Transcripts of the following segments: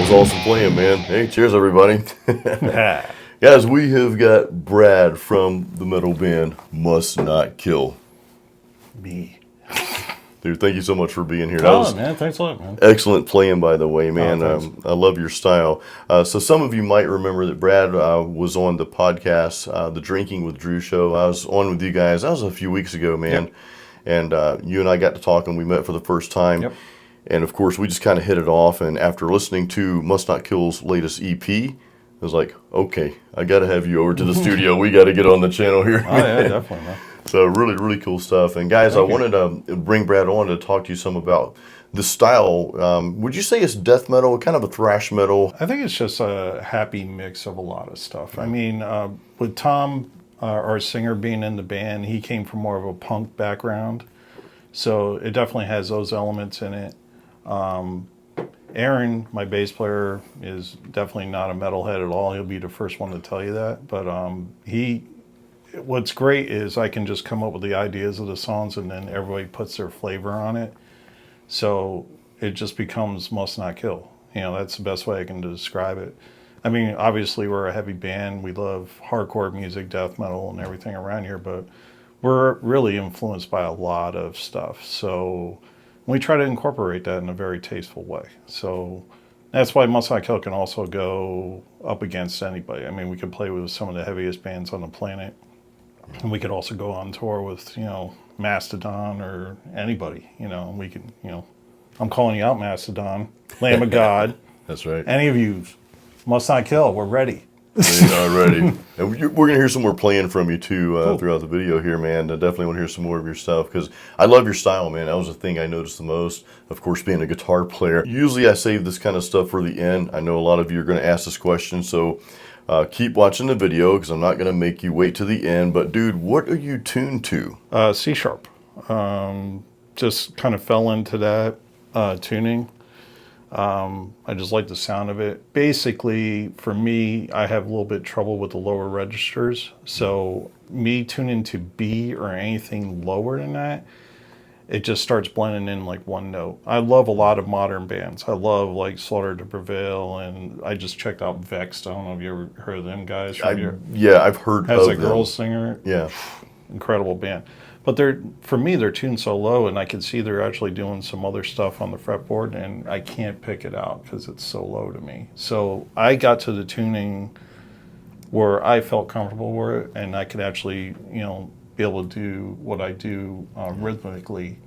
was awesome playing, man. Hey, cheers, everybody. Guys, we have got Brad from the metal band Must Not Kill. Me. Dude, thank you so much for being here. Man, thanks a lot, man. Excellent playing, by the way, man. Oh, I love your style. So some of you might remember that Brad was on the podcast, the Drinking with Drew show. I was on with you guys. That was a few weeks ago, man. Yep. And you and I got to talk, and we met for the first time. Yep. And, of course, we just kind of hit it off. And after listening to Must Not Kill's latest EP, I was like, okay, I got to have you over to the studio. We got to get on the channel here. Oh, yeah, definitely, man. So really, really cool stuff. And guys, I wanted to bring Brad on to talk to you some about the style. Would you say it's death metal, kind of a thrash metal? I think it's just a happy mix of a lot of stuff. I mean, with Tom, our singer, being in the band, he came from more of a punk background. So it definitely has those elements in it. Aaron, my bass player, is definitely not a metalhead at all. He'll be the first one to tell you that. But what's great is I can just come up with the ideas of the songs and then everybody puts their flavor on it. So it just becomes Must Not Kill. You know, that's the best way I can describe it. I mean, obviously we're a heavy band. We love hardcore music, death metal, and everything around here, but we're really influenced by a lot of stuff. So we try to incorporate that in a very tasteful way. So that's why Must Not Kill can also go up against anybody. I mean, we can play with some of the heaviest bands on the planet. And we could also go on tour with, Mastodon or anybody, we can, I'm calling you out, Mastodon, Lamb of God. That's right. Any of you, Must Not Kill, we're ready. We are ready. And we're going to hear some more playing from you, too, Cool. throughout the video here, man. I definitely want to hear some more of your stuff, because I love your style, man. That was the thing I noticed the most, of course, being a guitar player. Usually I save this kind of stuff for the end. I know a lot of you are going to ask this question, so keep watching the video, because I'm not going to make you wait to the end. But, dude, what are you tuned to? C sharp. Just kind of fell into that tuning. I just like the sound of it. Basically, for me, I have a little bit of trouble with the lower registers. So me tuning to B or anything lower than that, it just starts blending in like one note. I love a lot of modern bands. I love like Slaughter to Prevail, and I just checked out Vexed. I don't know if you ever heard of them guys. Yeah, I've heard Has of a them. girl singer. Yeah. Incredible band. But for me, they're tuned so low, and I can see they're actually doing some other stuff on the fretboard, and I can't pick it out because it's so low to me. So I got to the tuning where I felt comfortable with it, and I could actually, be able to do what I do rhythmically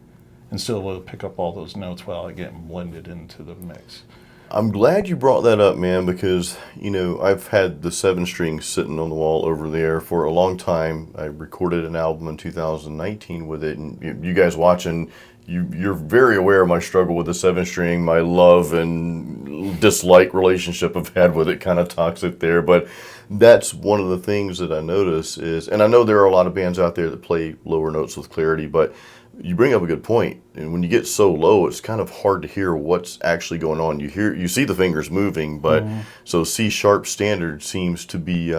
and still able to pick up all those notes while I get blended into the mix. I'm glad you brought that up, man, because, I've had the 7-string sitting on the wall over there for a long time. I recorded an album in 2019 with it, and you guys watching, you're very aware of my struggle with the 7-string, my love and dislike relationship I've had with it, kind of toxic there. But that's one of the things that I notice is, and I know there are a lot of bands out there that play lower notes with clarity, but you bring up a good point. And when you get so low, it's kind of hard to hear what's actually going on. You see the fingers moving, but so C sharp standard seems to be,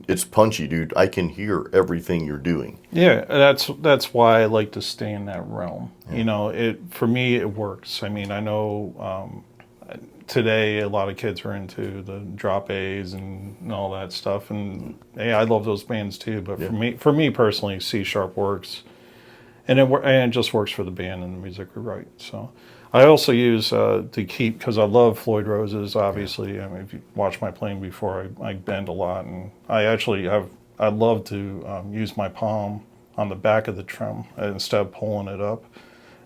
it's punchy, dude. I can hear everything you're doing. Yeah, that's why I like to stay in that realm. Yeah. For me, it works. I mean, I know today a lot of kids are into the drop A's and all that stuff, and hey, I love those bands too. But for me personally, C sharp works. And it just works for the band and the music we write. So I also use to keep, because I love Floyd Rose's, obviously. I mean, if you watch my playing before, I bend a lot. And I love to use my palm on the back of the trem instead of pulling it up.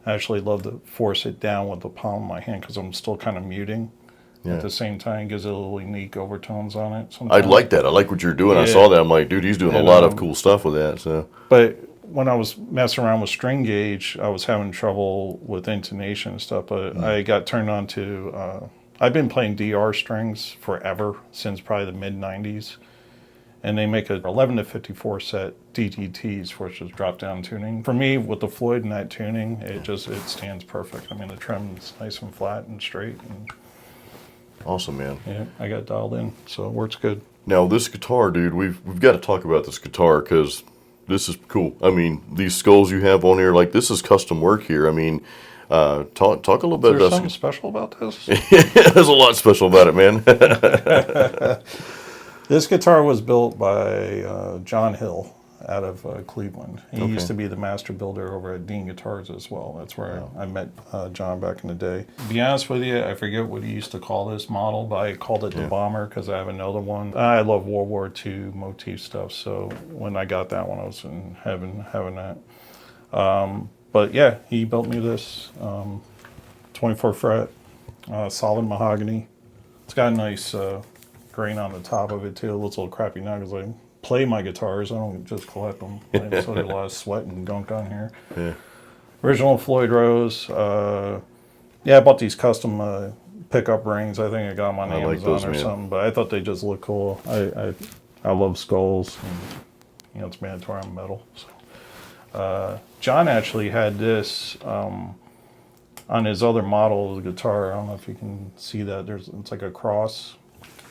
I actually love to force it down with the palm of my hand because I'm still kind of muting. Yeah. At the same time, gives it a little unique overtones on it. Sometimes. I like that. I like what you're doing. Yeah. I saw that. I'm like, dude, he's doing a lot of cool stuff with that. So, but when I was messing around with string gauge, I was having trouble with intonation and stuff, but I got turned on to, I've been playing DR strings forever, since probably the mid-90s, and they make an 11 to 54 set DTTs, which is drop-down tuning. For me, with the Floyd and that tuning, it stands perfect. I mean, the trem's nice and flat and straight. And awesome, man. Yeah, I got dialed in, so it works good. Now, this guitar, dude, we've got to talk about this guitar, because this is cool. I mean, these skulls you have on here, like, this is custom work here. I mean, Talk a little Is bit there about something special about this? There's a lot special about it, man. This guitar was built by John Hill out of Cleveland. He used to be the master builder over at Dean Guitars as well. That's where I met John back in the day. To be honest with you, I forget what he used to call this model, but I called it the Bomber because I have another one. I love World War II motif stuff, so when I got that one, I was in heaven having that. But yeah, he built me this 24 fret, solid mahogany. It's got a nice grain on the top of it too. It looks a little crappy now because I play my guitars. I don't just collect them. So there's a lot of sweat and gunk on here. Yeah. Original Floyd Rose. Yeah, I bought these custom pickup rings. I think I got them on Amazon like those, or man. something. But I thought they just look cool. I love skulls. And, it's mandatory on metal. So. John actually had this on his other model of the guitar. I don't know if you can see that. It's like a cross.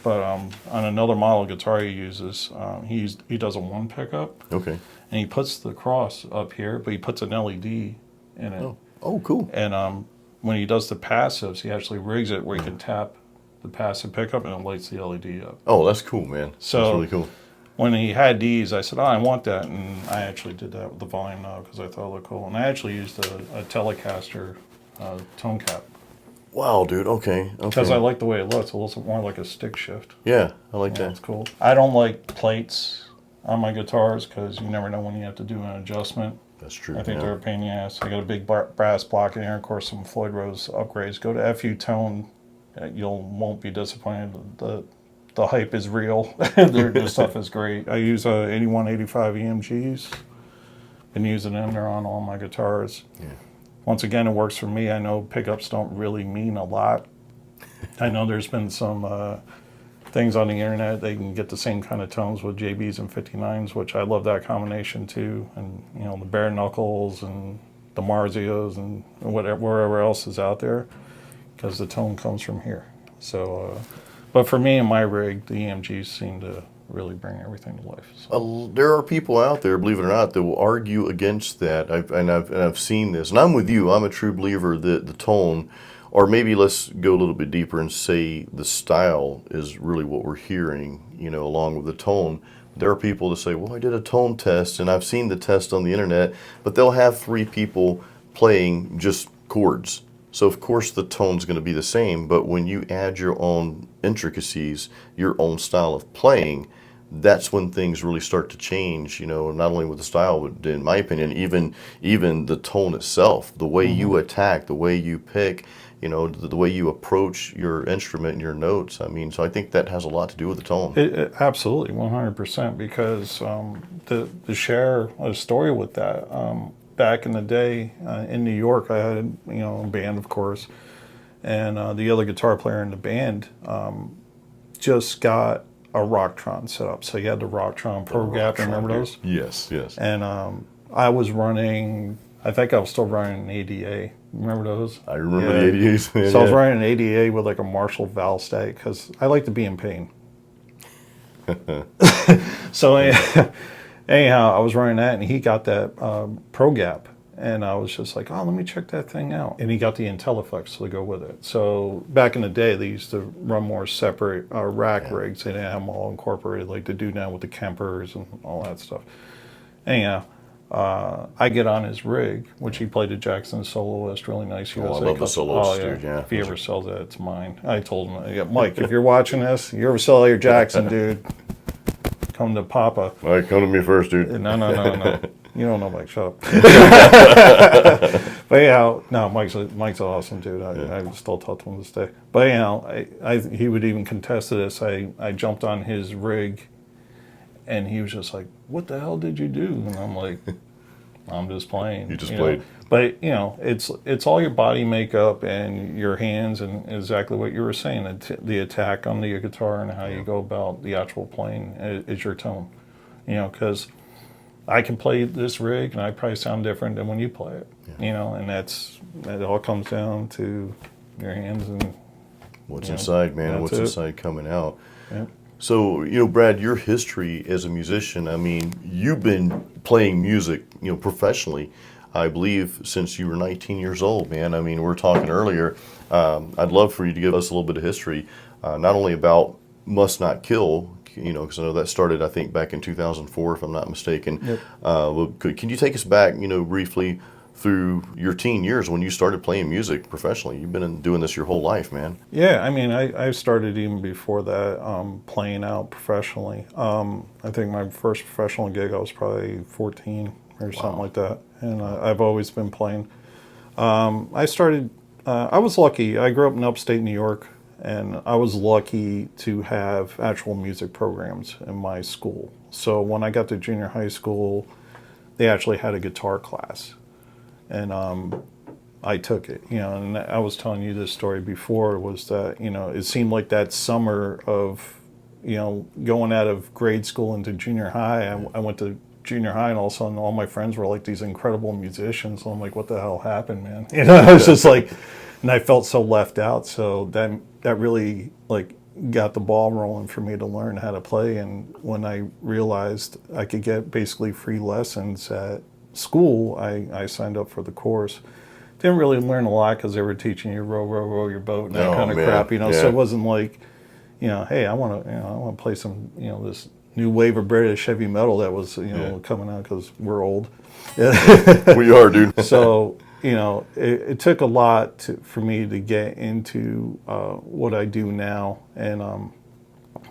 But on another model guitar he uses, he does a one pickup. Okay. And he puts the cross up here, but he puts an LED in it. Oh, cool. And when he does the passives, he actually rigs it where he can tap the passive pickup and it lights the LED up. Oh, that's cool, man. So that's really cool. When he had these, I said, I want that. And I actually did that with the volume knob because I thought it looked cool. And I actually used a Telecaster tone cap. Wow, dude. Okay. Because I like the way it looks. It looks more like a stick shift. Yeah, I like that. It's cool. I don't like plates on my guitars because you never know when you have to do an adjustment. That's true. I think they're a pain in the ass. I got a big brass block in here. Of course, some Floyd Rose upgrades. Go to FU Tone. You won't be disappointed. The hype is real. The stuff is great. I use 8185 EMGs. Been using them. They're on all my guitars. Yeah. Once again, it works for me. I know pickups don't really mean a lot. I know there's been some things on the internet. They can get the same kind of tones with JBs and 59s, which I love that combination too. And the bare knuckles and the Marzios and wherever else is out there, because the tone comes from here. So, but for me and my rig, the EMGs seem to really bring everything to life. So. There are people out there, believe it or not, that will argue against that. I've seen this, and I'm with you. I'm a true believer that the tone, or maybe let's go a little bit deeper and say the style is really what we're hearing, along with the tone. There are people that say, well, I did a tone test, and I've seen the test on the internet, but they'll have 3 people playing just chords. So, of course, the tone's going to be the same, but when you add your own intricacies, your own style of playing, that's when things really start to change, not only with the style, but in my opinion, even the tone itself, the way you attack, the way you pick, the way you approach your instrument and your notes. So I think that has a lot to do with the tone. It absolutely, 100%, because to share a story with that, back in the day in New York, I had a band, of course, and the other guitar player in the band just got a Rocktron set up. So you had the Rocktron Pro Gap, remember those? Yes. And I was running, I think I was still running an ADA. Remember those? I remember the ADAs. Man, so I was running an ADA with like a Marshall valve stack because I like to be in pain. So anyhow, I was running that, and he got that Pro Gap, and I was just like, oh, let me check that thing out. And he got the IntelliFlex to go with it. So back in the day, they used to run more separate rack rigs. They didn't have them all incorporated like they do now with the Kempers and all that stuff. Anyhow, I get on his rig, which he played a Jackson soloist, really nice. I love the soloist, dude, yeah. If he ever sells that, it's mine. I told him, Mike, if you're watching this, you ever sell your Jackson, dude, come to Papa. All right, come to me first, dude. No. You don't know Mike, shut up. But anyhow, no, Mike's awesome, dude. I still talk to him to this day. But anyhow, he would even contest to this. I jumped on his rig, and he was just like, what the hell did you do? And I'm like, I'm just playing. You just played. But, it's all your body makeup and your hands and exactly what you were saying. The attack on the guitar and how you go about the actual playing is your tone. Because I can play this rig and I probably sound different than when you play it. Yeah. And it all comes down to your hands and what's inside, man. What's inside coming out. Yeah. So, Brad, your history as a musician, you've been playing music, professionally. I believe, since you were 19 years old, man. I mean, we were talking earlier. I'd love for you to give us a little bit of history, not only about Must Not Kill, because I know that started, I think, back in 2004, if I'm not mistaken. Yep. Can you take us back, briefly through your teen years when you started playing music professionally? You've been doing this your whole life, man. Yeah, I mean, I started even before that, playing out professionally. I think my first professional gig, I was probably 14 or something like that, and I've always been playing. I was lucky. I grew up in upstate New York, and I was lucky to have actual music programs in my school. So when I got to junior high school, they actually had a guitar class, and I took it. And I was telling you this story before, was that it seemed like that summer of going out of grade school into junior high. I went to junior high, and all of a sudden all my friends were like these incredible musicians. So I'm like, what the hell happened, man? I was just like, and I felt so left out. So that really like got the ball rolling for me to learn how to play. And when I realized I could get basically free lessons at school, I signed up for the course. Didn't really learn a lot because they were teaching you row your boat and that kind of crap, Yeah. So it wasn't like, hey, I want to play some, this new wave of British heavy metal that was, coming out, because we're old. We are, dude. So, it took a lot for me to get into what I do now, and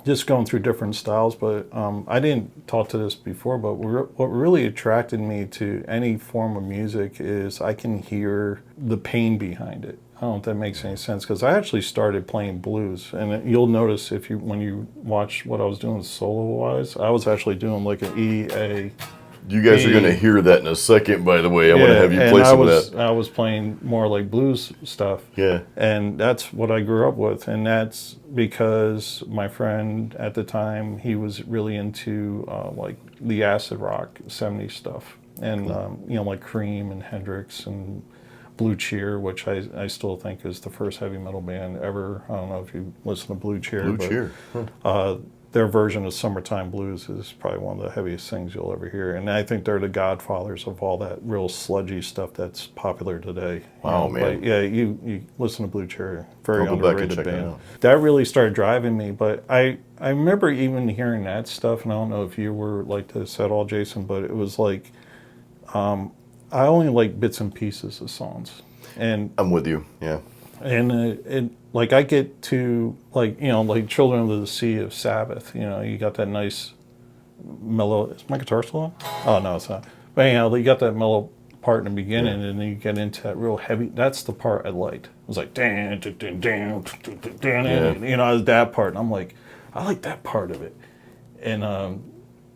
just going through different styles. But I didn't talk to this before, but what really attracted me to any form of music is I can hear the pain behind it. I don't know if that makes any sense, because I actually started playing blues, and you'll notice when you watch what I was doing solo-wise, I was actually doing like an E-A. You guys are going to hear that in a second, by the way. I want to have you play some of that. I was playing more like blues stuff. Yeah. And that's what I grew up with. And that's because my friend at the time, he was really into like the acid rock 70s stuff. And, like Cream and Hendrix and Blue Cheer, which I still think is the first heavy metal band ever. I don't know if you listen to Blue Cheer. Blue Cheer. Huh. Their version of Summertime Blues is probably one of the heaviest things you'll ever hear. And I think they're the godfathers of all that real sludgy stuff that's popular today. Wow, man. But yeah, you listen to Blue Cheer, very I'll go back and underrated check that band. out. That really started driving me. But I remember even hearing that stuff, and I don't know if you were like this at all, Jason, but it was like, I only like bits and pieces of songs. And I'm with you, yeah. And like I get to like like Children of the Sea of Sabbath. You got that nice mellow. Is my guitar still on? Oh no, it's not. But anyhow, you got that mellow part in the beginning, and then you get into that real heavy. That's the part I liked. It was like dan, that part, and I'm like, I like that part of it. And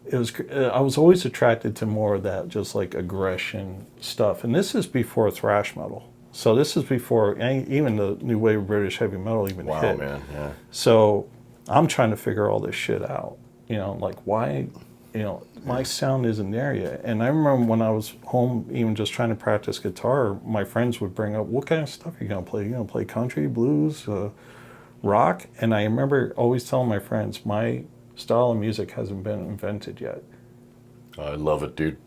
it was. I was always attracted to more of that, just like aggression stuff. And this is before thrash metal. So this is before even the new wave of British heavy metal even hit. Wow, man, yeah. So I'm trying to figure all this shit out. Like why, my sound isn't there yet. And I remember when I was home, even just trying to practice guitar, my friends would bring up, what kind of stuff are you going to play? You going to play country, blues, rock? And I remember always telling my friends, my style of music hasn't been invented yet. I love it, dude.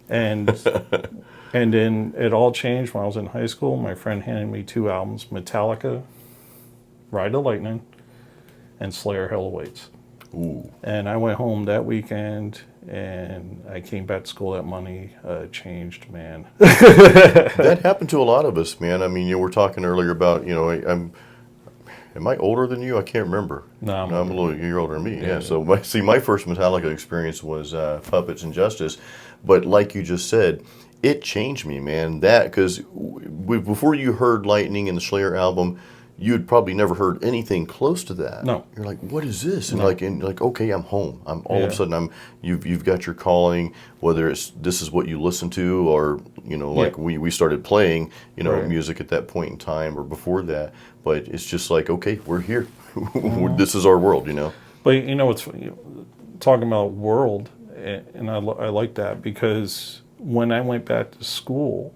And then it all changed when I was in high school. My friend handed me 2 albums, Metallica, Ride the Lightning, and Slayer Hell Awaits. Ooh. And I went home that weekend, and I came back to school. That money changed, man. That happened to a lot of us, man. I mean, we're talking earlier about, am I older than you? I can't remember. No, I'm a little, you're older than me. Yeah. So my first Metallica experience was Puppets and Justice. But like you just said, it changed me, man. That, because before you heard Lightning and the Slayer album, you'd probably never heard anything close to that. No. You're like, what is this? And like, okay, I'm home. I'm all of a sudden you've got your calling, whether it's this is what you listen to, or like we started playing, music at that point in time or before that. But it's just like, okay, we're here. This is our world, But it's talking about world, and I like that, because when I went back to school,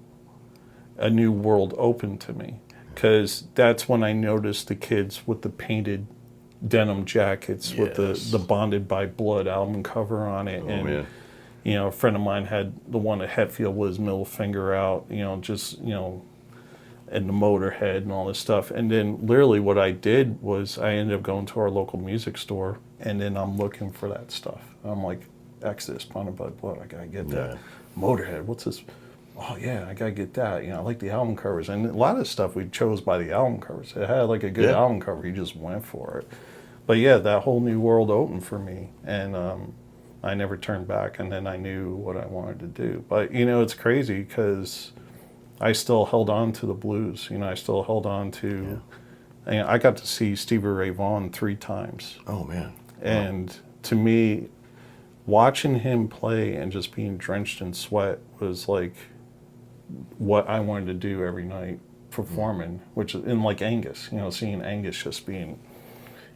a new world opened to me. Because that's when I noticed the kids with the painted denim jackets with the Bonded by Blood album cover on it. Man. You know, a friend of mine had the one at Hetfield with his middle finger out, you know, just, you know, and the Motorhead and all this stuff. And then literally what I did was I ended up going to our local music store, and then I'm looking for that stuff. I'm like, Exodus, Bonded by Blood, I gotta get that. Motorhead, what's this? Oh yeah, I gotta get that. You know, I like the album covers. And a lot of stuff we chose by the album covers. It had like a good album cover, you just went for it. But yeah, that whole new world opened for me, and I never turned back, and then I knew what I wanted to do. But, you know, it's crazy because I still held on to the blues. You know, I still held on to, and I got to see Stevie Ray Vaughan 3 times. Oh, man. And to me, watching him play and just being drenched in sweat was like what I wanted to do every night performing, which is in like Angus, you know, seeing Angus just being,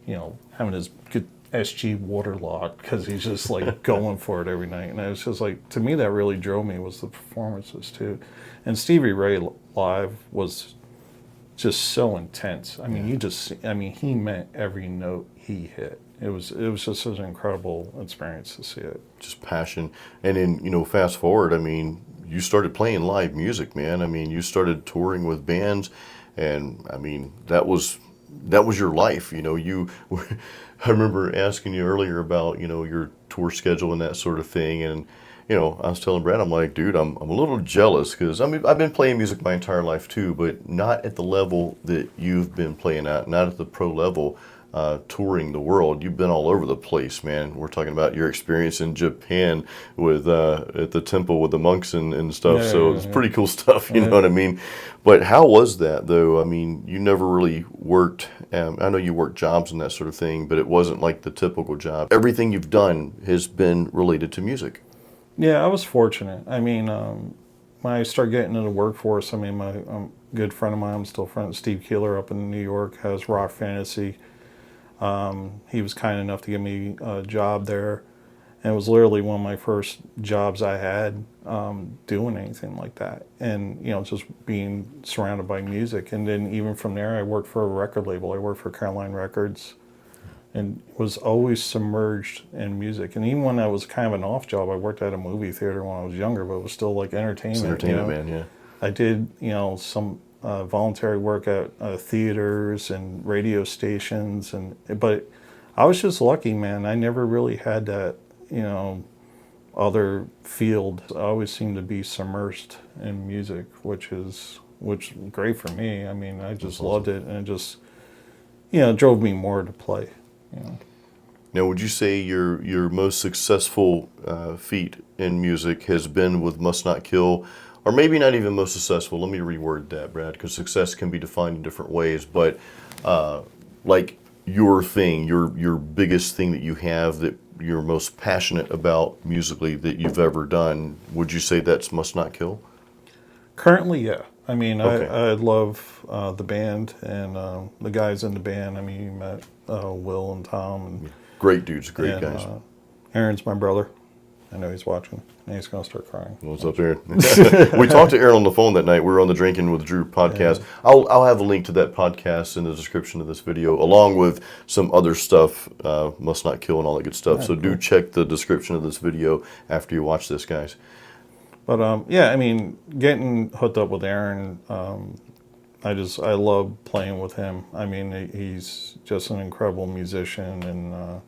you know, having his good SG waterlock because he's just like going for it every night. And it was just like, to me, that really drove me was the performances too. And Stevie Ray live was just so intense. I mean, he meant every note he hit. It was just an incredible experience to see it. Just passion. And then, you know, fast forward, I mean, you started playing live music, man. I mean, you started touring with bands, and I mean, that was your life, you know. I remember asking you earlier about, you know, your tour schedule and that sort of thing, and you know, I was telling Brad, I'm like, dude, I'm a little jealous because I mean, I've been playing music my entire life too, but not at the level that you've been playing at, not at the pro level, touring the world. You've been all over the place, man. We're talking about your experience in Japan with at the temple with the monks and stuff. It's pretty cool stuff, you know what I mean? But how was that though? I mean, you never really worked. I know you worked jobs and that sort of thing, but it wasn't like the typical job. Everything you've done has been related to music. Yeah, I was fortunate. I mean, when I started getting into the workforce, I mean, my good friend of mine, I'm still friends, Steve Keeler up in New York, has Rock Fantasy. He was kind enough to give me a job there, and it was literally one of my first jobs I had doing anything like that. And, you know, just being surrounded by music. And then even from there, I worked for a record label. I worked for Caroline Records, and was always submerged in music. And even when I was kind of an off job, I worked at a movie theater when I was younger, but it was still like entertainment. It's entertainment, you know? man, yeah. I did, you know, some voluntary work at theaters and radio stations, but I was just lucky, man. I never really had that, you know, other field. I always seemed to be submersed in music, which is great for me. I mean, I just loved it, and it just, you know, drove me more to play. You know. Now, would you say your most successful feat in music has been with Must Not Kill, or maybe not even most successful? Let me reword that, Brad, because success can be defined in different ways. But like your thing, your biggest thing that you have that you're most passionate about musically that you've ever done, would you say that's Must Not Kill? Currently, yeah. I mean, Okay. I love the band and the guys in the band. I mean, you met Will and Tom. And, Great dudes, great guys. Aaron's my brother. I know he's watching, and he's going to start crying. What's up, Aaron? We talked to Aaron on the phone that night. We were on the Drinking with Drew podcast. Yeah. I'll have a link to that podcast in the description of this video, along with some other stuff, Must Not Kill and all that good stuff. So do check the description of this video after you watch this, guys. But yeah, I mean, getting hooked up with Aaron, I love playing with him. I mean, he's just an incredible musician, and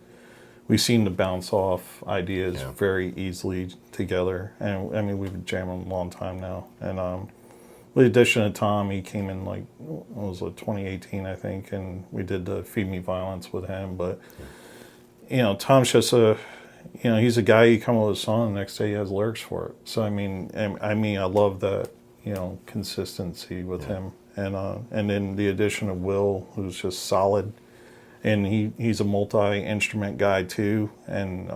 we seem to bounce off ideas very easily together. And I mean, we've been jamming a long time now. And with the addition of Tom, he came in like, it was like 2018, I think, and we did the Feed Me Violence with him. But, you know, Tom's just you know, he's a guy, you come up with a song, the next day he has lyrics for it. So, I mean, I love that, you know, consistency with him. And then the addition of Will, who's just solid. And he's a multi-instrument guy too. And,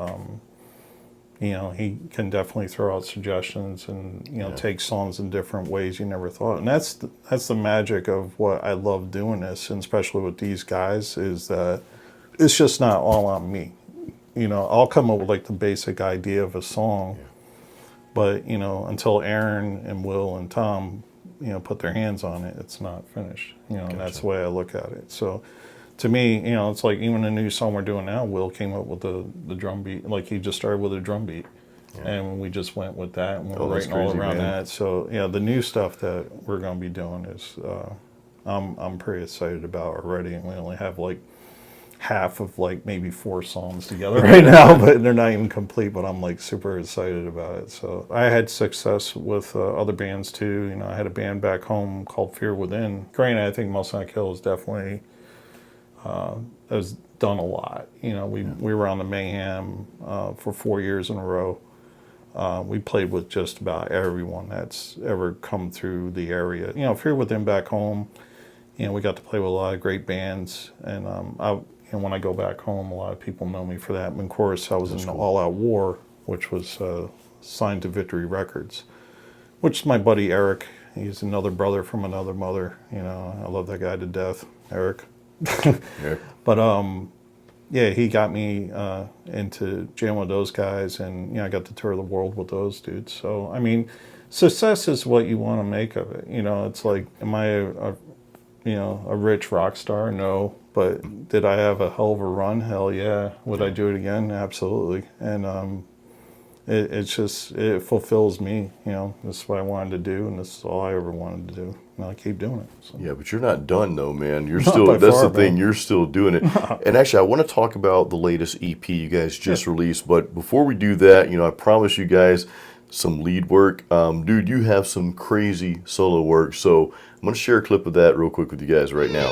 you know, he can definitely throw out suggestions and, you know, take songs in different ways you never thought. And that's the magic of what I love doing this, and especially with these guys, is that it's just not all on me. You know, I'll come up with like the basic idea of a song, but, you know, until Aaron and Will and Tom, you know, put their hands on it, it's not finished. You know, and that's the way I look at it. So to me, you know, it's like even a new song we're doing now, Will came up with the drum beat. Like he just started with a drum beat. And we just went with that, and we're Oh, that's writing all crazy, around man. that. So yeah, the new stuff that we're going to be doing is I'm pretty excited about already, and we only have like half of like maybe 4 songs together right now, but they're not even complete. But I'm like super excited about it. So I had success with other bands too. You know, I had a band back home called Fear Within. Granted, I think Most Not Kill is definitely has done a lot. You know, we were on the Mayhem for 4 years in a row. We played with just about everyone that's ever come through the area. You know, Fear Within back home, you know, we got to play with a lot of great bands. And when I go back home, a lot of people know me for that. And of course, I was in All Out War, which was signed to Victory Records, which is my buddy Eric. He's another brother from another mother. You know, I love that guy to death, Eric. Yeah. But yeah, he got me into jamming with those guys, and you know, I got to tour the world with those dudes. So I mean, success is what you want to make of it. You know, it's like, am I a rich rock star? No, but did I have a hell of a run? Hell yeah. Would I do it again? Absolutely. And it fulfills me. You know, this is what I wanted to do, and this is all I ever wanted to do. And I keep doing it. So. Yeah, but you're not done though, man. You're Not still, by that's far, the thing, man. you're still doing it. And actually, I want to talk about the latest EP you guys just released, but before we do that, you know, I promise you guys some lead work. Dude, you have some crazy solo work, so I'm going to share a clip of that real quick with you guys right now.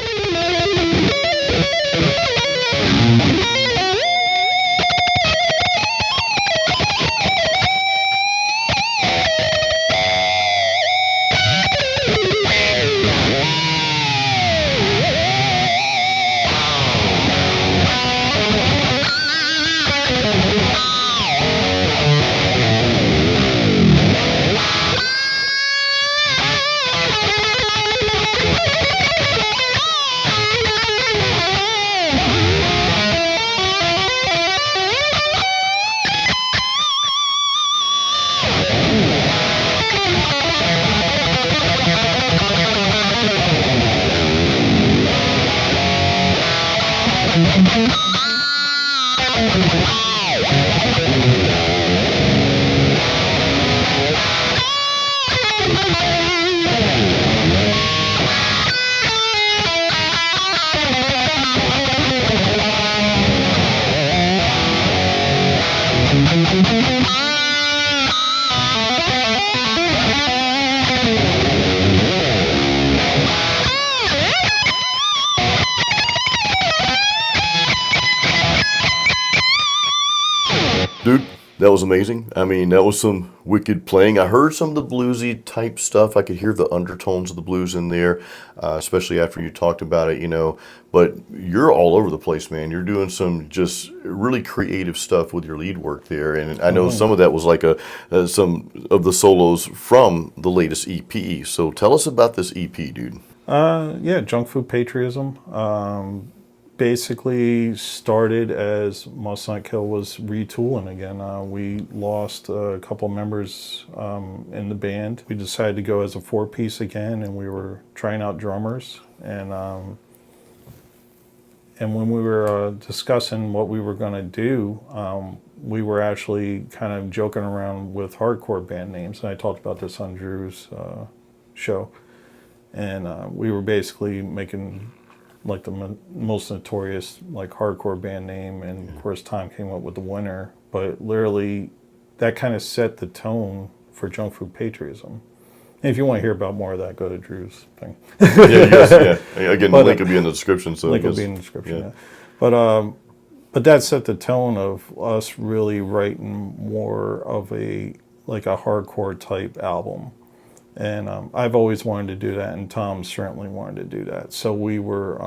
Dude, that was amazing. I mean, that was some wicked playing. I heard some of the bluesy type stuff. I could hear the undertones of the blues in there, especially after you talked about it, you know. But you're all over the place, man. You're doing some just really creative stuff with your lead work there. And I know some of that was like some of the solos from the latest EP. So tell us about this EP, dude. Yeah, Junkfood Patriotism. Basically started as Must Not Kill was retooling again. We lost a couple members in the band. We decided to go as a 4-piece again, and we were trying out drummers. And when we were discussing what we were going to do, we were actually kind of joking around with hardcore band names. And I talked about this on Drew's show. And we were basically making like the most notorious like hardcore band name, and of course Tom came up with the winner. But literally, that kind of set the tone for Junkfood Patriotism. And if you want to hear about more of that, go to Drew's thing. Yeah. Again, the link will be in the description. So Link will be in the description. Yeah. But that set the tone of us really writing more of a hardcore type album. And I've always wanted to do that, and Tom certainly wanted to do that. So we were,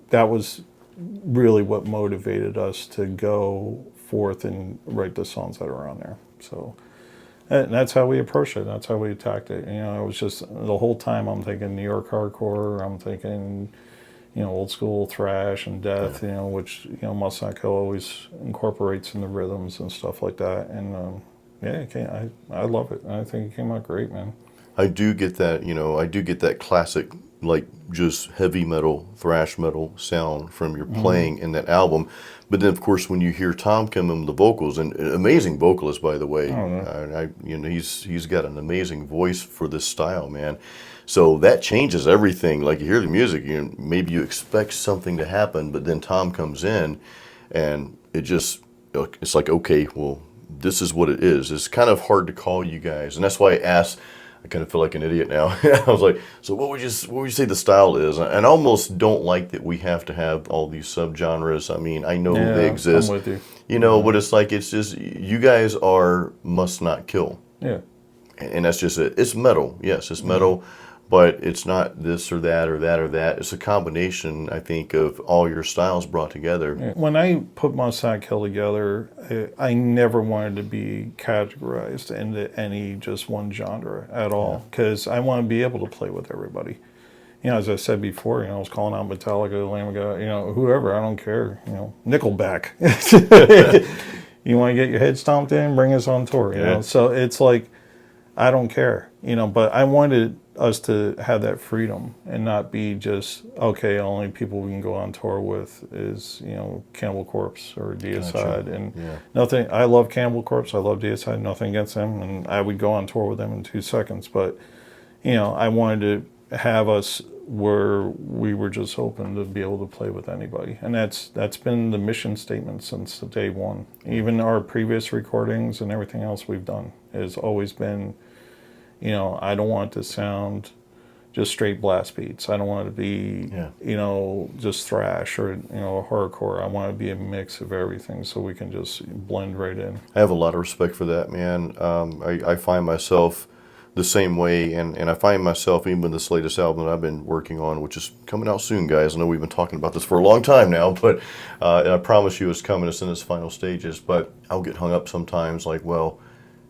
that was really what motivated us to go forth and write the songs that are on there. So and that's how we approached it. That's how we attacked it. You know, it was just the whole time I'm thinking New York hardcore. I'm thinking, you know, old school thrash and death. You know, which Must Not Kill always incorporates in the rhythms and stuff like that. And yeah, I love it. I think it came out great, man. I do get that, I do get that classic, like just heavy metal, thrash metal sound from your playing in that album. But then, of course, when you hear Tom come in with the vocals, and amazing vocalist, by the way, Oh, no. he's got an amazing voice for this style, man. So that changes everything. Like you hear the music, maybe you expect something to happen, but then Tom comes in, and it's like, okay, well, this is what it is. It's kind of hard to call you guys, and that's why I asked. I kind of feel like an idiot now. I was like, so what would you say the style is? And I almost don't like that we have to have all these subgenres. I mean, I know they Yeah, exist, I'm with you. but it's like, it's just, you guys are must not kill. Yeah. And that's just it. It's metal. Yes, it's metal, but it's not this or that or that or that. It's a combination, I think, of all your styles brought together. When I put Must Not Kill together, I never wanted to be categorized into any just one genre at all, because I want to be able to play with everybody. As I said before, I was calling out Metallica, Lamb of God, whoever, I don't care, Nickelback. You want to get your head stomped in, bring us on tour, Yeah. So it's like, I don't care, but I wanted us to have that freedom and not be just, okay, only people we can go on tour with is, Cannibal Corpse or Deicide. Gotcha. And Yeah. nothing, I love Cannibal Corpse, I love Deicide, nothing against them, and I would go on tour with them in 2 seconds. But, I wanted to have us where we were just open to be able to play with anybody. And that's been the mission statement since the day one. Even our previous recordings and everything else we've done has always been, I don't want it to sound just straight blast beats. I don't want it to be, just thrash or, horrorcore. I want it to be a mix of everything so we can just blend right in. I have a lot of respect for that, man. I find myself the same way, and I find myself, even with this latest album that I've been working on, which is coming out soon, guys. I know we've been talking about this for a long time now, but and I promise you it's coming. It's in its final stages, but I'll get hung up sometimes like, well,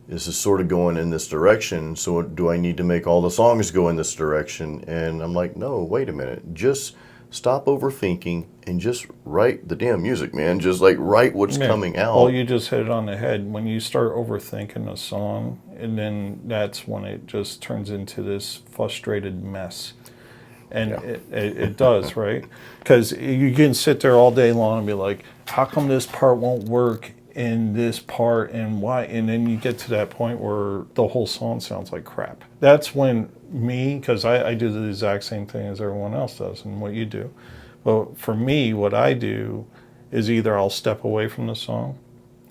this is sort of going in this direction, so do I need to make all the songs go in this direction? And I'm like, no, wait a minute. Just stop overthinking and just write the damn music, man. Just like write what's coming out. Well, you just hit it on the head. When you start overthinking a song, and then that's when it just turns into this frustrated mess. And it does, right? Because you can sit there all day long and be like, how come this part won't work in this part, and why? And then you get to that point where the whole song sounds like crap. That's when because I do the exact same thing as everyone else does and what you do. But for me, what I do is either I'll step away from the song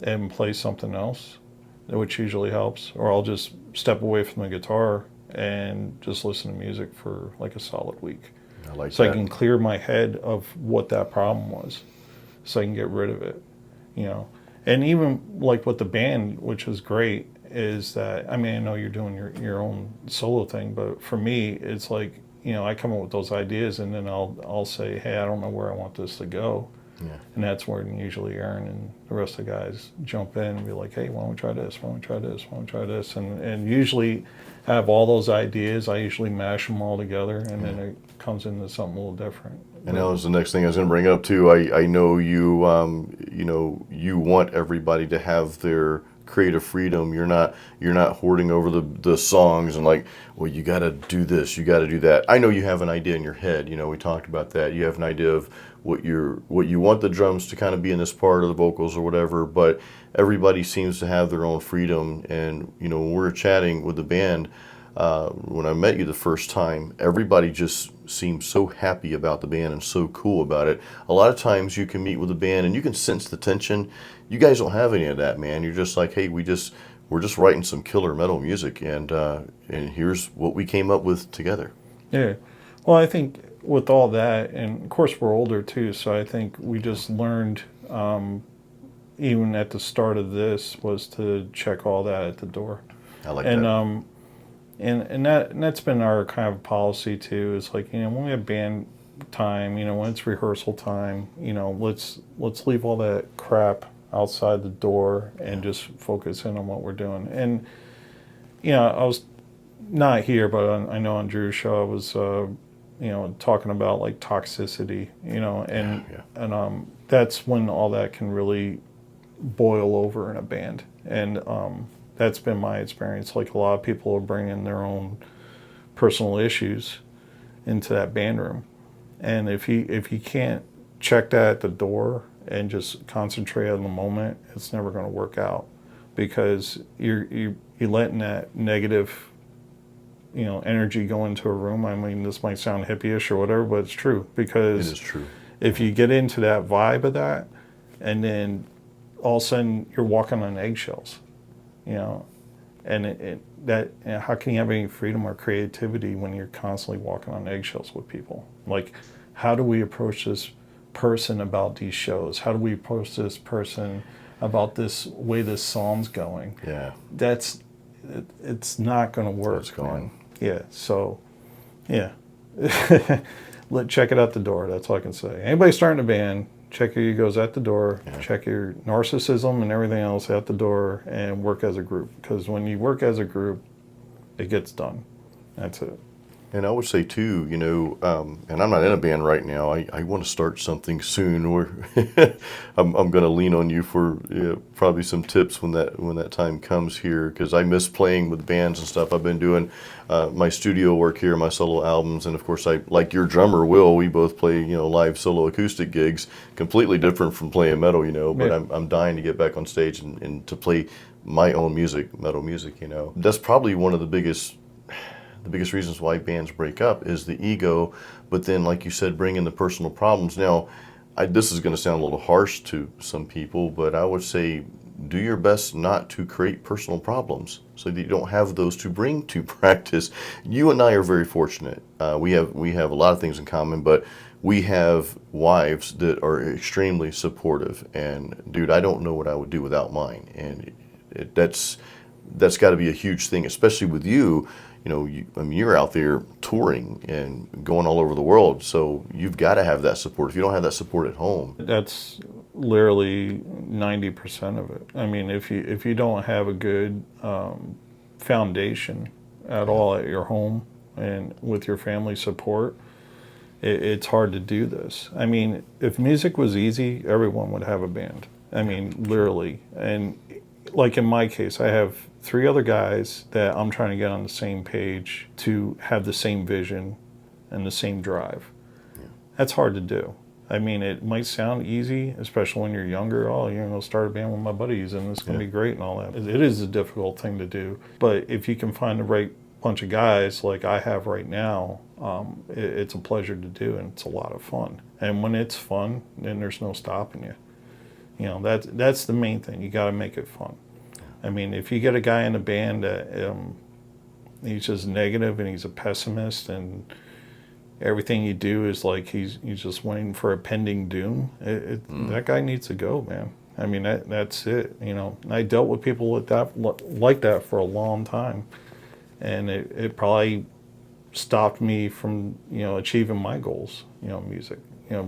and play something else, which usually helps, or I'll just step away from the guitar and just listen to music for like a solid week. I like so that. I can clear my head of what that problem was, so I can get rid of it, And even like with the band, which was great, is that, I know you're doing your own solo thing, but for me, it's like, I come up with those ideas and then I'll say, hey, I don't know where I want this to go. Yeah. And that's where usually Aaron and the rest of the guys jump in and be like, hey, why don't we try this? Why don't we try this? Why don't we try this? And usually have all those ideas. I usually mash them all together, and then it comes into something a little different. And that was the next thing I was going to bring up too. I know you, you want everybody to have their creative freedom. You're not hoarding over the songs and like, well, you got to do this, you got to do that. I know you have an idea in your head. We talked about that. You have an idea of what you want the drums to kind of be in this part of the vocals or whatever. But everybody seems to have their own freedom. And when we were chatting with the band, when I met you the first time, everybody just seemed so happy about the band and so cool about it. A lot of times you can meet with a band and you can sense the tension. You guys don't have any of that, man. You're just like, hey, we're just writing some killer metal music, and here's what we came up with together. Yeah. Well, I think with all that, and of course we're older too, so I think we just learned, even at the start of this, was to check all that at the door. I like that. And that's been our kind of policy too. Is like, when we have band time, when it's rehearsal time, let's leave all that crap outside the door and just focus in on what we're doing. And I was not here, but I know on Drew's show I was talking about like toxicity, and that's when all that can really boil over in a band. And that's been my experience. Like, a lot of people are bringing their own personal issues into that band room. And if you can't check that at the door and just concentrate on the moment, it's never going to work out, because you're letting that negative, energy go into a room. I mean, this might sound hippie-ish or whatever, but it's true, because It is true. if you get into that vibe of that, and then all of a sudden you're walking on eggshells, and how can you have any freedom or creativity when you're constantly walking on eggshells with people? Like, how do we approach this person about these shows? How do we approach this person about this way this song's going? Yeah. It's not going to work. It's gone. Man. Yeah. So, yeah. Check it out the door. That's all I can say. Anybody starting a band, check your egos at the door. Yeah. Check your narcissism and everything else at the door, and work as a group. Because when you work as a group, it gets done. That's it. And I would say too, and I'm not in a band right now. I want to start something soon, or I'm going to lean on you for probably some tips when that time comes here, because I miss playing with bands and stuff. I've been doing my studio work here, my solo albums, and of course, I like your drummer Will. We both play live solo acoustic gigs, completely different from playing metal, But Yeah. I'm dying to get back on stage and to play my own music, metal music. That's probably one of the biggest reasons why bands break up is the ego, but then, like you said, bring in the personal problems. Now, this is going to sound a little harsh to some people, but I would say do your best not to create personal problems so that you don't have those to bring to practice. You and I are very fortunate. We have a lot of things in common, but we have wives that are extremely supportive. And dude, I don't know what I would do without mine. And that's got to be a huge thing, especially with you. You're out there touring and going all over the world, so you've got to have that support. If you don't have that support at home, that's literally 90% of it. I mean, if you don't have a good foundation at all at your home and with your family support, it's hard to do this. I mean, if music was easy, everyone would have a band. I mean, literally. And like in my case, I have 3 other guys that I'm trying to get on the same page to have the same vision and the same drive. Yeah. That's hard to do. I mean, it might sound easy, especially when you're younger. Oh, you're going to start a band with my buddies and it's going to be great and all that. It is a difficult thing to do. But if you can find the right bunch of guys like I have right now, it's a pleasure to do, and it's a lot of fun. And when it's fun, then there's no stopping you. That's the main thing. You got to make it fun. I mean, if you get a guy in a band that he's just negative and he's a pessimist and everything you do is like he's just waiting for a pending doom, that guy needs to go, man. I mean, that's it. I dealt with people like that for a long time, and it probably stopped me from achieving my goals, music,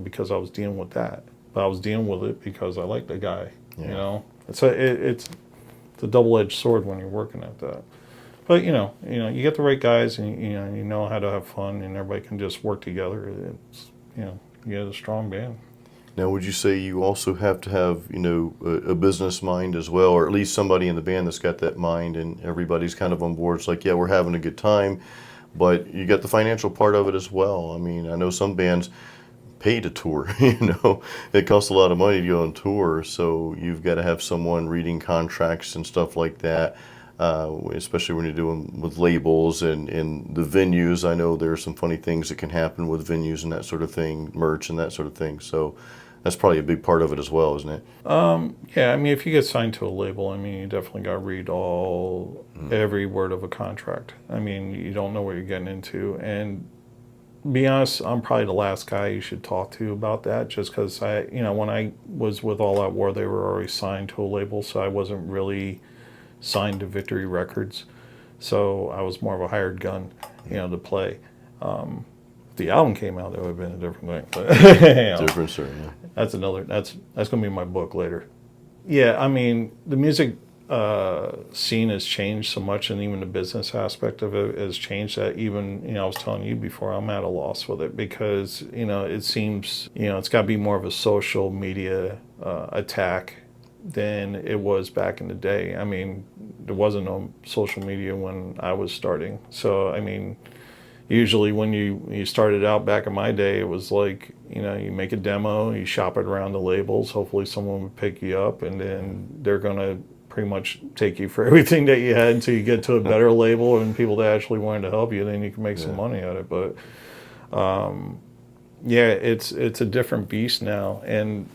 because I was dealing with that. But I was dealing with it because I liked the guy, It's a double-edged sword when you're working at that. But you get the right guys, and you know how to have fun, and everybody can just work together. It's you get a strong band. Now, would you say you also have to have a business mind as well, or at least somebody in the band that's got that mind, and everybody's kind of on board? It's like, yeah, we're having a good time, but you got the financial part of it as well. I mean, I know some bands pay to tour. It costs a lot of money to go on tour, so you've got to have someone reading contracts and stuff like that, especially when you're doing with labels and the venues. I know there are some funny things that can happen with venues and that sort of thing, merch and that sort of thing. So that's probably a big part of it as well, isn't it? Yeah, I mean, if you get signed to a label, I mean, you definitely got to read every word of a contract. I mean, you don't know what you're getting into, and be honest, I'm probably the last guy you should talk to about that, just because when I was with All Out War, they were already signed to a label, so I wasn't really signed to Victory Records. So I was more of a hired gun, to play. If the album came out, that would have been a different thing. But, Different, sir. Yeah. That's going to be my book later. Yeah, I mean, the music scene has changed so much, and even the business aspect of it has changed, that even, I was telling you before, I'm at a loss with it, because, it seems, it's got to be more of a social media attack than it was back in the day. I mean, there wasn't no social media when I was starting. So, I mean, usually when you started out back in my day, it was like, you make a demo, you shop it around the labels, hopefully someone would pick you up, and then they're going to pretty much take you for everything that you had until you get to a better label and people that actually wanted to help you, then you can make some money at it. But yeah, it's a different beast now. And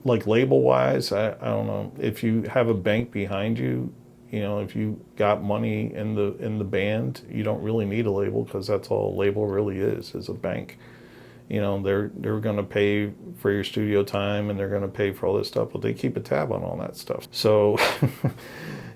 like label wise, I don't know, if you have a bank behind you, if you got money in the band, you don't really need a label, because that's all a label really is a bank. They're going to pay for your studio time, and they're going to pay for all this stuff, but they keep a tab on all that stuff. So,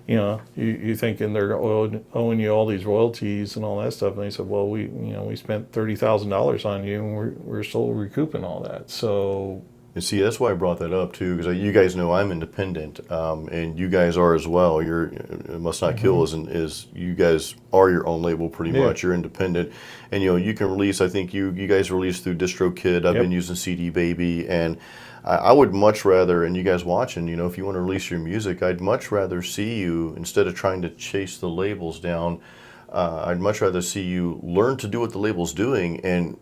you thinking they're owing you all these royalties and all that stuff, and they said, well, we spent $30,000 on you, and we're still recouping all that. So. And see, that's why I brought that up too, because you guys know I'm independent, and you guys are as well. You're Must Not Kill is you guys are your own label pretty much. You're independent, and you can release. I think you guys release through DistroKid. I've been using CD Baby, and I would much rather. And you guys watching, if you want to release your music, I'd much rather see you, instead of trying to chase the labels down. I'd much rather see you learn to do what the label's doing, and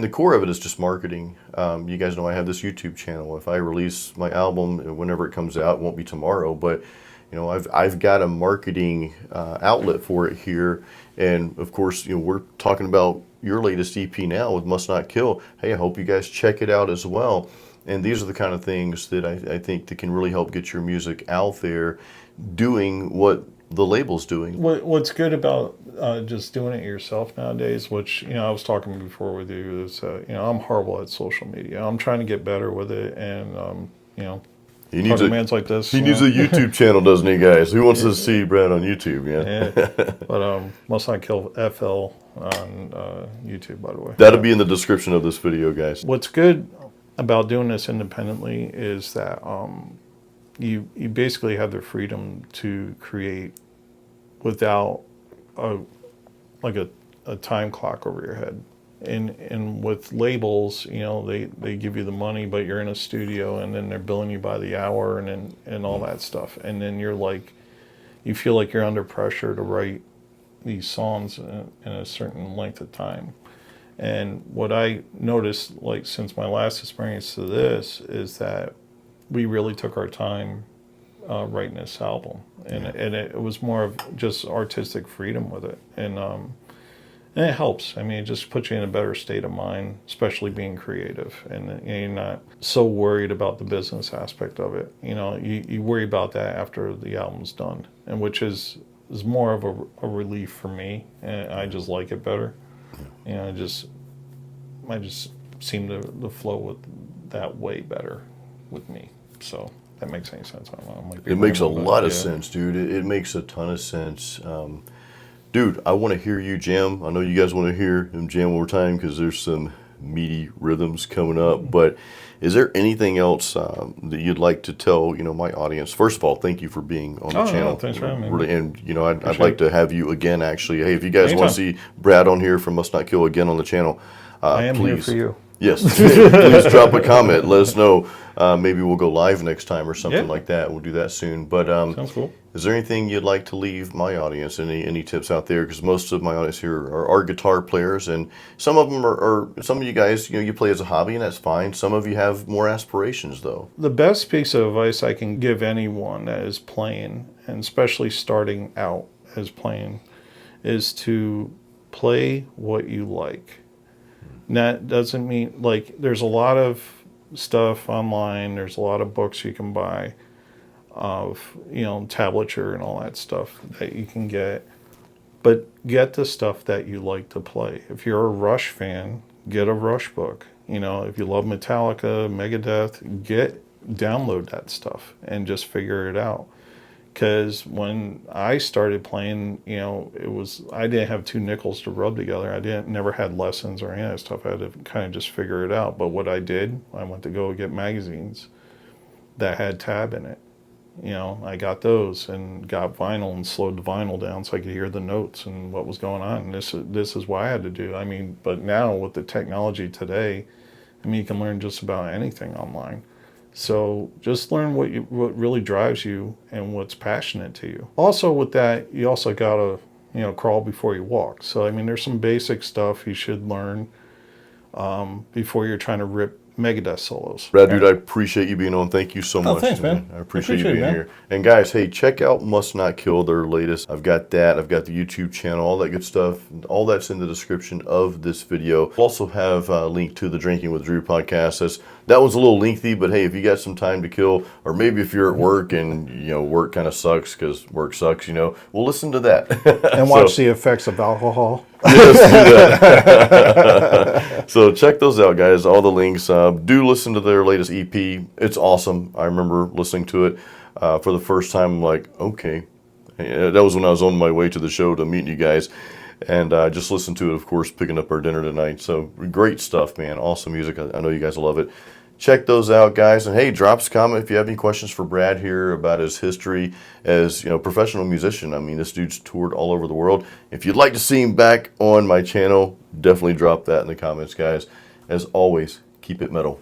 the core of it is just marketing. You guys know I have this YouTube channel. If I release my album, whenever it comes out, it won't be tomorrow, but I've got a marketing outlet for it here. And of course, we're talking about your latest EP now with Must Not Kill. Hey, I hope you guys check it out as well. And these are the kind of things that I think that can really help get your music out there, doing what the label's doing. What's good about just doing it yourself nowadays, which I was talking before with you, is I'm horrible at social media. I'm trying to get better with it, and he needs a man's like this. He needs a YouTube channel, doesn't he, guys? Who wants to see Brad on YouTube? Yeah. But Must Not Kill FL on YouTube, by the way. That'll be in the description of this video, guys. What's good about doing this independently is that you basically have the freedom to create without a time clock over your head. And with labels, they give you the money, but you're in a studio, and then they're billing you by the hour, and all that stuff. And then you feel like you're under pressure to write these songs in a certain length of time. And what I noticed, like, since my last experience to this, is that we really took our time writing this album, and it was more of just artistic freedom with it, and it helps. I mean, it just puts you in a better state of mind, especially being creative, and you're not so worried about the business aspect of it. You worry about that after the album's done, and which is more of a relief for me, and I just like it better. I just seem to flow with that way better with me. So that makes any sense. I don't know. It makes a lot of sense, dude. It makes a ton of sense. Dude, I want to hear you jam. I know you guys want to hear him jam one more time, because there's some meaty rhythms coming up. But is there anything else that you'd like to tell, my audience? First of all, thank you for being on the channel. No, thanks for having me. Really, and I'd like to have you again. Actually, hey, if you guys want to see Brad on here from Must Not Kill again on the channel, I am please. here for you. Yes, please drop a comment. Let us know. Maybe we'll go live next time or something like that. We'll do that soon. But Sounds cool. Is there anything you'd like to leave my audience? Any tips out there? Because most of my audience here are guitar players, and some of them are some of you guys, you play as a hobby, and that's fine. Some of you have more aspirations, though. The best piece of advice I can give anyone that is playing, and especially starting out as playing, is to play what you like. And that doesn't mean, like, there's a lot of stuff online, there's a lot of books you can buy of, tablature and all that stuff that you can get, but get the stuff that you like to play. If you're a Rush fan, get a Rush book. If you love Metallica, Megadeth, download that stuff and just figure it out. Because when I started playing, I didn't have two nickels to rub together. I never had lessons or any of that stuff. I had to kind of just figure it out. But what I did, I went to go get magazines that had tab in it. I got those and got vinyl and slowed the vinyl down so I could hear the notes and what was going on. And this is what I had to do. I mean, but now with the technology today, you can learn just about anything online. So just learn what really drives you and what's passionate to you. Also with that, you also gotta crawl before you walk. So I mean, there's some basic stuff you should learn before you're trying to rip Megadeth solos. Brad, dude, I appreciate you being on. Thank you so much. Thanks, man. I appreciate you it, being man. here. And guys, hey, check out Must Not Kill, their latest. I've got that. I've got the YouTube channel, all that good stuff. All that's in the description of this video. We'll also have a link to the Drinking with Drew podcast. That one's a little lengthy, but hey, if you got some time to kill, or maybe if you're at work and work kind of sucks because work sucks, we'll listen to that. And watch the effects of alcohol. Yes, do that. So check those out, guys. All the links. Do listen to their latest EP. It's awesome. I remember listening to it for the first time. I'm like, okay. That was when I was on my way to the show to meet you guys. And I just listened to it, of course, picking up our dinner tonight. So great stuff, man. Awesome music. I know you guys will love it. Check those out, guys. And hey, drop us a comment if you have any questions for Brad here about his history as professional musician. I mean, this dude's toured all over the world. If you'd like to see him back on my channel, definitely drop that in the comments, guys. As always, keep it metal.